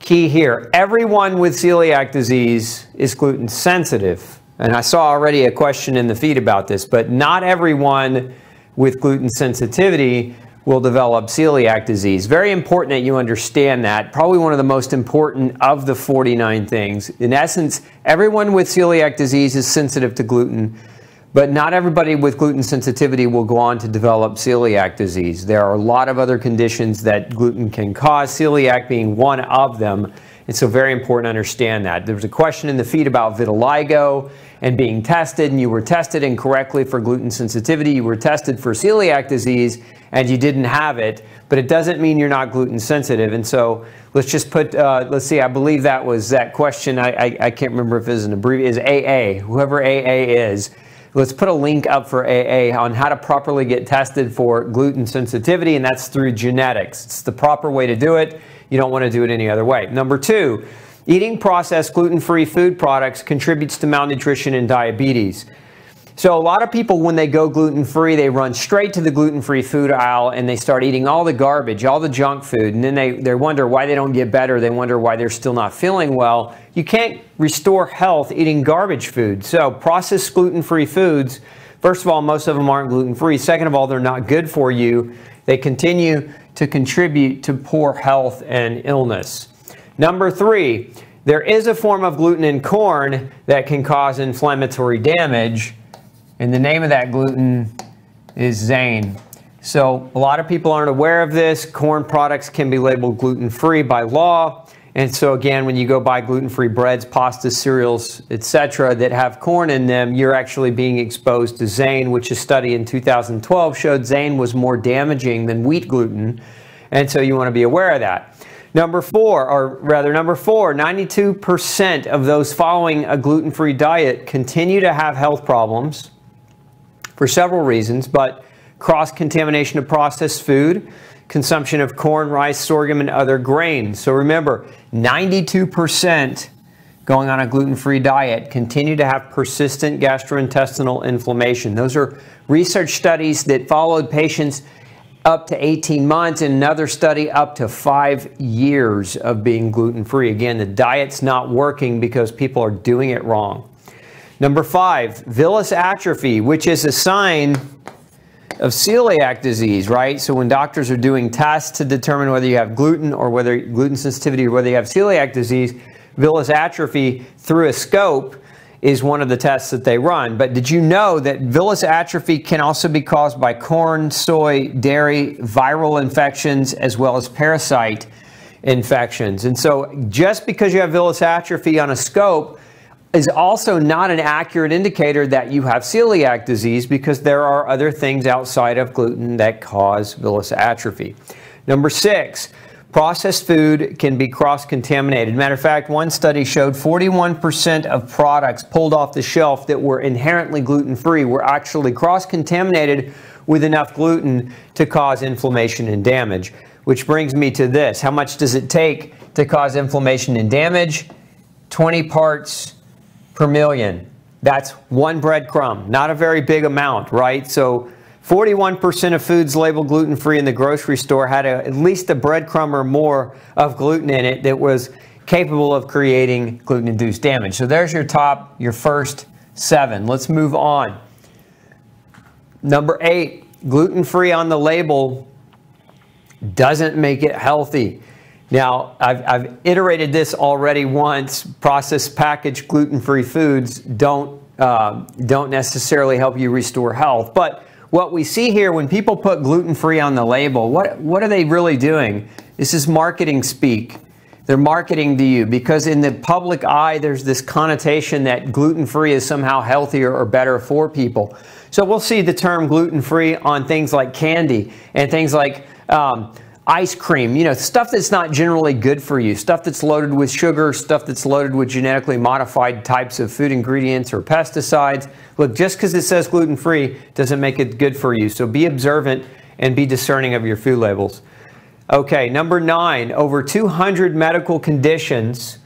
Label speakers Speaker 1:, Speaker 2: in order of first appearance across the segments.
Speaker 1: key here. Everyone with celiac disease is gluten sensitive. And I saw already a question in the feed about this, but not everyone with gluten sensitivity will develop celiac disease. Very important that you understand that. Probably one of the most important of the 49 things. In essence, everyone with celiac disease is sensitive to gluten, but not everybody with gluten sensitivity will go on to develop celiac disease. There are a lot of other conditions that gluten can cause, celiac being one of them. And so very important to understand that. There was a question in the feed about vitiligo and being tested, and you were tested incorrectly for gluten sensitivity. You were tested for celiac disease, and you didn't have it, but it doesn't mean you're not gluten sensitive. And so let's just put, let's see, I believe that was that question. I can't remember if it's an abbreviation, is AA, whoever AA is. Let's put a link up for AA on how to properly get tested for gluten sensitivity, and that's through genetics. It's the proper way to do it. You don't want to do it any other way. Number 2, eating processed gluten-free food products contributes to malnutrition and diabetes. So a lot of people, when they go gluten-free, they run straight to the gluten-free food aisle and they start eating all the garbage, all the junk food, and then they wonder why they don't get better. They wonder why they're still not feeling well. You can't restore health eating garbage food. So processed gluten-free foods, first of all, most of them aren't gluten-free. Second of all, they're not good for you. They continue to contribute to poor health and illness. Number 3, there is a form of gluten in corn that can cause inflammatory damage, and the name of that gluten is Zane. So a lot of people aren't aware of this. Corn products can be labeled gluten-free by law, and so again, when you go buy gluten-free breads, pastas, cereals, etc. that have corn in them, you're actually being exposed to Zane, which a study in 2012 showed Zane was more damaging than wheat gluten, and so you want to be aware of that. Number 4, 92% of those following a gluten-free diet continue to have health problems for several reasons, but cross-contamination of processed food, consumption of corn, rice, sorghum, and other grains. So remember, 92% going on a gluten-free diet continue to have persistent gastrointestinal inflammation. Those are research studies that followed patients up to 18 months, and another study up to 5 years of being gluten-free. Again, the diet's not working because people are doing it wrong. Number 5, Villus atrophy, which is a sign of celiac disease, right? So when doctors are doing tests to determine whether you have gluten or whether gluten sensitivity or whether you have celiac disease, Villus atrophy through a scope is one of the tests that they run. But did you know that Villus atrophy can also be caused by corn, soy, dairy, viral infections, as well as parasite infections? And so just because you have Villus atrophy on a scope is also not an accurate indicator that you have celiac disease, because there are other things outside of gluten that cause Villus atrophy. Number 6, processed food can be cross-contaminated. Matter of fact, one study showed 41% of products pulled off the shelf that were inherently gluten-free were actually cross-contaminated with enough gluten to cause inflammation and damage. Which brings me to this. How much does it take to cause inflammation and damage? 20 parts per million. That's one breadcrumb. Not a very big amount, right? So 41% of foods labeled gluten-free in the grocery store had at least a breadcrumb or more of gluten in it that was capable of creating gluten-induced damage. So there's your first 7. Let's move on. Number 8, gluten-free on the label doesn't make it healthy. Now, I've iterated this already once. Processed packaged gluten-free foods don't necessarily help you restore health. But what we see here, when people put gluten-free on the label, what are they really doing? This is marketing speak. They're marketing to you because in the public eye, there's this connotation that gluten-free is somehow healthier or better for people. So we'll see the term gluten-free on things like candy and things like ice cream, you know, stuff that's not generally good for you, stuff that's loaded with sugar, stuff that's loaded with genetically modified types of food ingredients or pesticides. Look, just because it says gluten-free doesn't make it good for you. So be observant and be discerning of your food labels. Okay, number 9, over 200 medical conditions,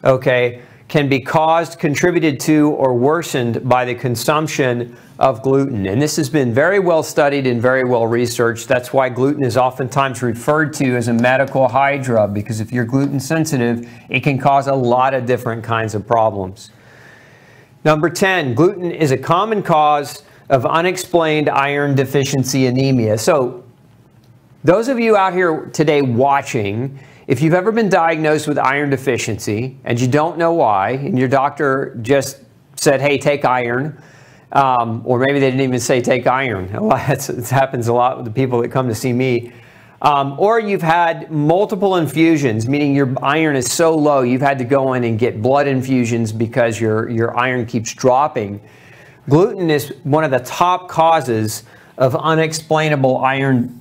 Speaker 1: okay, can be caused, contributed to, or worsened by the consumption of gluten. And this has been very well studied and very well researched. That's why gluten is oftentimes referred to as a medical hydra, because if you're gluten sensitive, it can cause a lot of different kinds of problems. Number 10, gluten is a common cause of unexplained iron deficiency anemia. So those of you out here today watching, if you've ever been diagnosed with iron deficiency and you don't know why, and your doctor just said, hey, take iron, or maybe they didn't even say take iron. It happens a lot with the people that come to see me. Or you've had multiple infusions, meaning your iron is so low you've had to go in and get blood infusions because your iron keeps dropping. Gluten is one of the top causes of unexplainable iron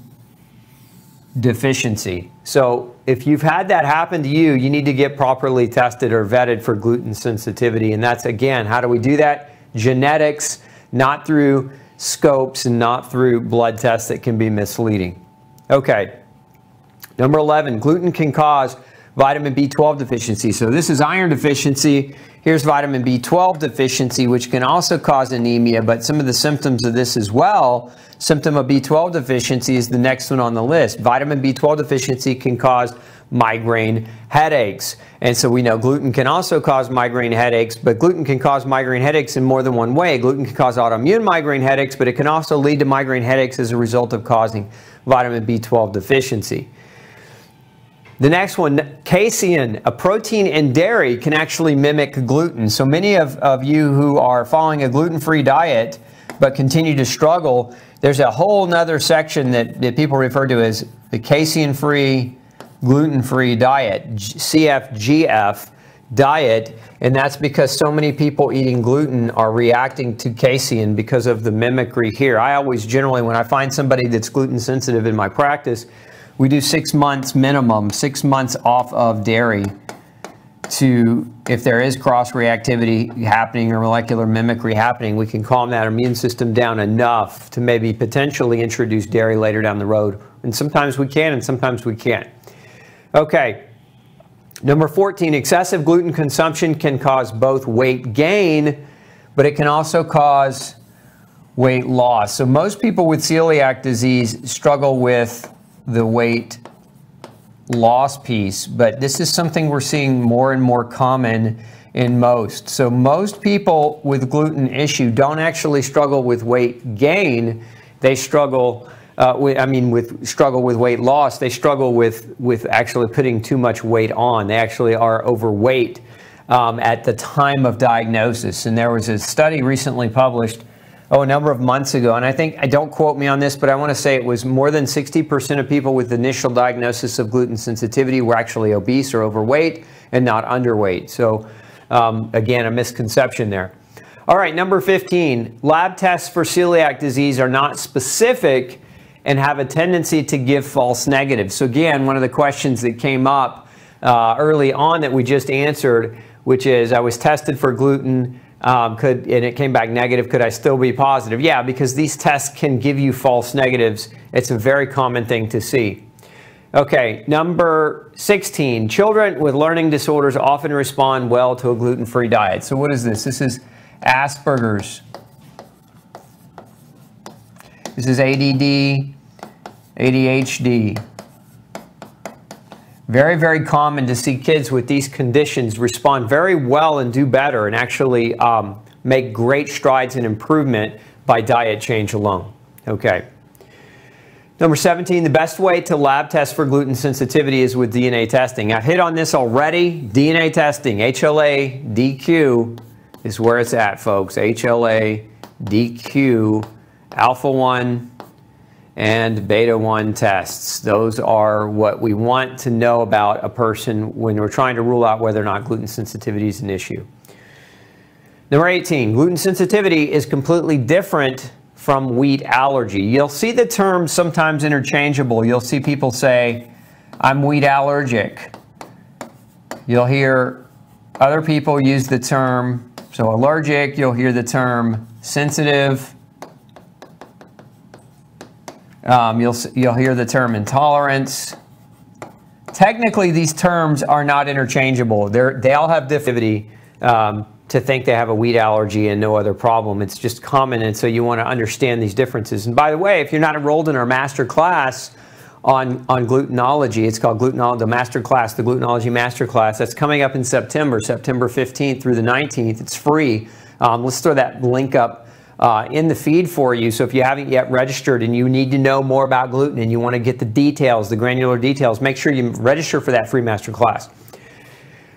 Speaker 1: deficiency. So if you've had that happen to you, you need to get properly tested or vetted for gluten sensitivity. And that's, again, how do we do that? Genetics, not through scopes and not through blood tests that can be misleading. Okay, number 11, gluten can cause vitamin B12 deficiency. So this is iron deficiency. Here's vitamin B12 deficiency, which can also cause anemia, but some of the symptoms of this as well. Symptom of B12 deficiency is the next one on the list. Vitamin B12 deficiency can cause migraine headaches. And so we know gluten can also cause migraine headaches, but gluten can cause migraine headaches in more than one way. Gluten can cause autoimmune migraine headaches, but it can also lead to migraine headaches as a result of causing vitamin B12 deficiency. The next one, casein, a protein in dairy, can actually mimic gluten. So many of you who are following a gluten-free diet but continue to struggle, there's a whole nother section that people refer to as the casein-free, gluten-free diet, CFGF diet, and that's because so many people eating gluten are reacting to casein because of the mimicry here. I always generally, when I find somebody that's gluten sensitive in my practice, we do 6 months minimum, 6 months off of dairy to, if there is cross-reactivity happening or molecular mimicry happening, we can calm that immune system down enough to maybe potentially introduce dairy later down the road. And sometimes we can and sometimes we can't. Okay, number 14, excessive gluten consumption can cause both weight gain, but it can also cause weight loss. So most people with celiac disease struggle with the weight loss piece, but this is something we're seeing more and more common in most. So most people with gluten issue don't actually struggle with weight gain. They struggle with weight loss. They struggle with actually putting too much weight on. They actually are overweight at the time of diagnosis. And there was a study recently published a number of months ago, and I think, don't quote me on this, but I want to say it was more than 60% of people with initial diagnosis of gluten sensitivity were actually obese or overweight and not underweight. So again, a misconception there. All right, number 15, lab tests for celiac disease are not specific and have a tendency to give false negatives. So again, one of the questions that came up early on that we just answered, which is, I was tested for gluten, and it came back negative, could I still be positive? Yeah, because these tests can give you false negatives. It's a very common thing to see. Okay, number 16, children with learning disorders often respond well to a gluten-free diet. So what is this? This is Asperger's. This is ADD, ADHD. Very, very common to see kids with these conditions respond very well and do better and actually make great strides in improvement by diet change alone. Okay. Number 17, the best way to lab test for gluten sensitivity is with DNA testing. I've hit on this already. DNA testing, HLA-DQ is where it's at, folks. HLA-DQ, alpha-1, and beta-1 tests. Those are what we want to know about a person when we're trying to rule out whether or not gluten sensitivity is an issue. Number 18, gluten sensitivity is completely different from wheat allergy. You'll see the terms sometimes interchangeable. You'll see people say, I'm wheat allergic. You'll hear other people use the term, so allergic, you'll hear the term sensitive. You'll hear the term intolerance. Technically, these terms are not interchangeable. They all have difficulty, to think they have a wheat allergy and no other problem. It's just common, and so you want to understand these differences. And by the way, if you're not enrolled in our master class on Glutenology, it's called the master class, the Glutenology master class. That's coming up in September 15th through the 19th. It's free. Let's throw that link up in the feed for you. So if you haven't yet registered and you need to know more about gluten and you want to get the details, the granular details, make sure you register for that free master class.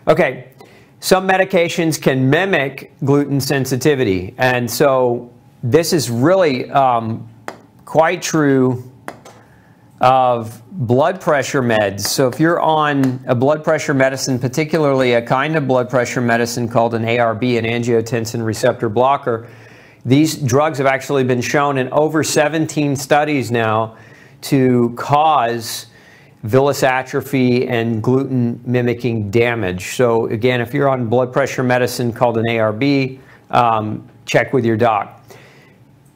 Speaker 1: Okay, some medications can mimic gluten sensitivity, and so this is really quite true of blood pressure meds. So if you're on a blood pressure medicine, particularly a kind of blood pressure medicine called an ARB, an angiotensin receptor blocker, these drugs have actually been shown in over 17 studies now to cause Villus atrophy and gluten mimicking damage. So again, if you're on blood pressure medicine called an ARB, check with your doc.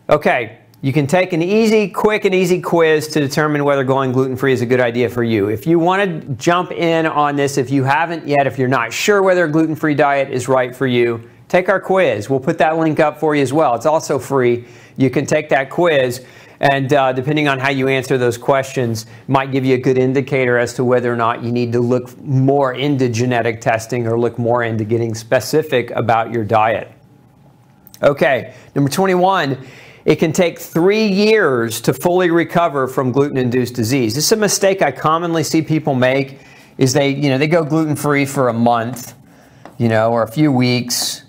Speaker 1: Okay. You can take an quick and easy quiz to determine whether going gluten-free is a good idea for you. If you want to jump in on this, if you haven't yet, if you're not sure whether a gluten-free diet is right for you, take our quiz. We'll put that link up for you as well. It's also free. You can take that quiz, and depending on how you answer those questions, might give you a good indicator as to whether or not you need to look more into genetic testing or look more into getting specific about your diet. Okay, number 21. It can take 3 years to fully recover from gluten-induced disease. This is a mistake I commonly see people make, is they go gluten-free for a month, or a few weeks,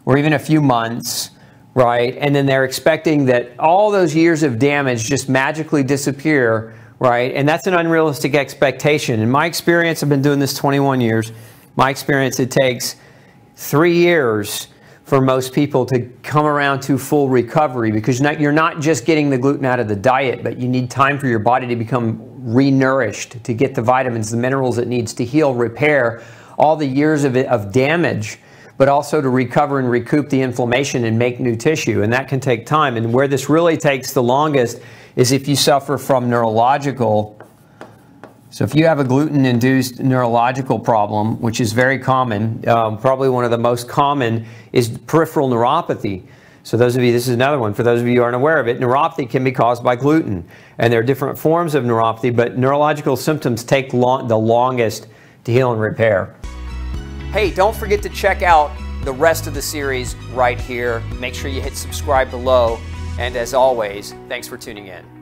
Speaker 1: or even a few months, right? And then they're expecting that all those years of damage just magically disappear, right? And that's an unrealistic expectation. In my experience, I've been doing this 21 years. My experience, it takes 3 years for most people to come around to full recovery, because you're not just getting the gluten out of the diet, but you need time for your body to become renourished, to get the vitamins, the minerals it needs to heal, repair all the years of damage, but also to recover and recoup the inflammation and make new tissue, and that can take time. And where this really takes the longest is if you suffer from neurological. So if you have a gluten-induced neurological problem, which is very common, probably one of the most common is peripheral neuropathy. So those of you, this is another one, for those of you who aren't aware of it, neuropathy can be caused by gluten. And there are different forms of neuropathy, but neurological symptoms take the longest to heal and repair. Hey, don't forget to check out the rest of the series right here. Make sure you hit subscribe below. And as always, thanks for tuning in.